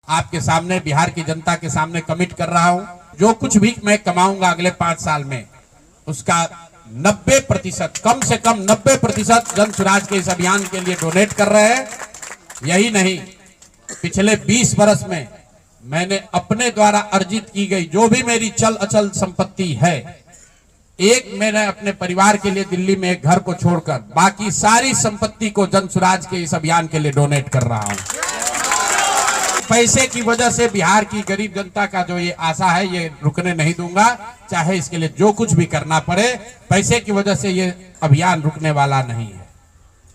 आपके सामने, बिहार की जनता के सामने कमिट कर रहा हूं, जो कुछ भी मैं कमाऊंगा अगले 5 साल में, उसका 90%, कम से कम 90% जन स्वराज के इस अभियान के लिए डोनेट कर रहे हैं। यही नहीं, पिछले 20 वर्ष में मैंने अपने द्वारा अर्जित की गई जो भी मेरी चल अचल संपत्ति है, मैंने अपने परिवार के लिए दिल्ली में एक घर को छोड़कर बाकी सारी संपत्ति को जन स्वराज के इस अभियान के लिए डोनेट कर रहा हूं। पैसे की वजह से बिहार की गरीब जनता का जो ये आशा है, ये रुकने नहीं दूंगा, चाहे इसके लिए जो कुछ भी करना पड़े। पैसे की वजह से ये अभियान रुकने वाला नहीं है।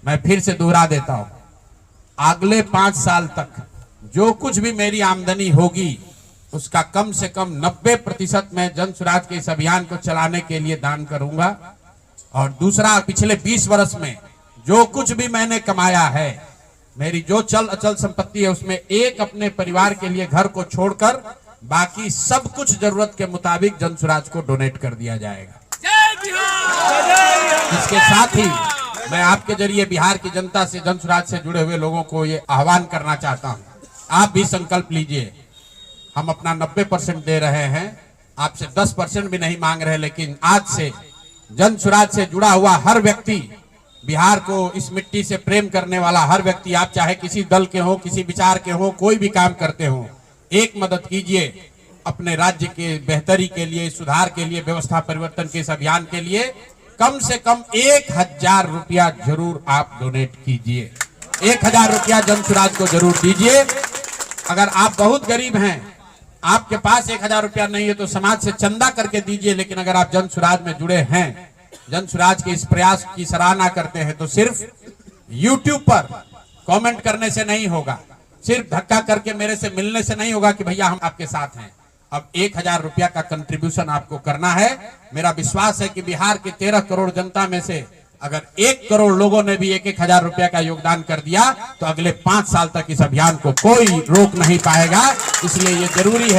मैं फिर से दोहरा देता हूं, अगले 5 साल तक जो कुछ भी मेरी आमदनी होगी, उसका कम से कम 90% मैं जन स्वराज के इस अभियान को चलाने के लिए दान करूंगा। और दूसरा, पिछले 20 वर्ष में जो कुछ भी मैंने कमाया है, मेरी जो चल अचल संपत्ति है, उसमें अपने परिवार के लिए घर को छोड़कर बाकी सब कुछ जरूरत के मुताबिक जन स्वराज को डोनेट कर दिया जाएगा। इसके साथ ही मैं आपके जरिए बिहार की जनता से, जन स्वराज से जुड़े हुए लोगों को ये आह्वान करना चाहता हूं, आप भी संकल्प लीजिए। हम अपना 90% दे रहे हैं, आपसे 10% भी नहीं मांग रहे, लेकिन आज से जन स्वराज से जुड़ा हुआ हर व्यक्ति, बिहार को इस मिट्टी से प्रेम करने वाला हर व्यक्ति, आप चाहे किसी दल के हो, किसी विचार के हो, कोई भी काम करते हो, एक मदद कीजिए अपने राज्य के बेहतरी के लिए, सुधार के लिए, व्यवस्था परिवर्तन के इस अभियान के लिए। कम से कम 1000 रुपया जरूर आप डोनेट कीजिए। 1000 रुपया जन स्वराज को जरूर दीजिए। अगर आप बहुत गरीब हैं, आपके पास 1000 रुपया नहीं है, तो समाज से चंदा करके दीजिए। लेकिन अगर आप जन स्वराज में जुड़े हैं, जन स्वराज के इस प्रयास की सराहना करते हैं, तो सिर्फ YouTube पर कमेंट करने से नहीं होगा, सिर्फ धक्का करके मेरे से मिलने से नहीं होगा कि भैया हम आपके साथ हैं। अब 1000 रुपया का कंट्रीब्यूशन आपको करना है। मेरा विश्वास है कि बिहार के 13 करोड़ जनता में से अगर 1 करोड़ लोगों ने भी 1-1000 रुपया का योगदान कर दिया, तो अगले 5 साल तक इस अभियान को कोई रोक नहीं पाएगा। इसलिए ये जरूरी है।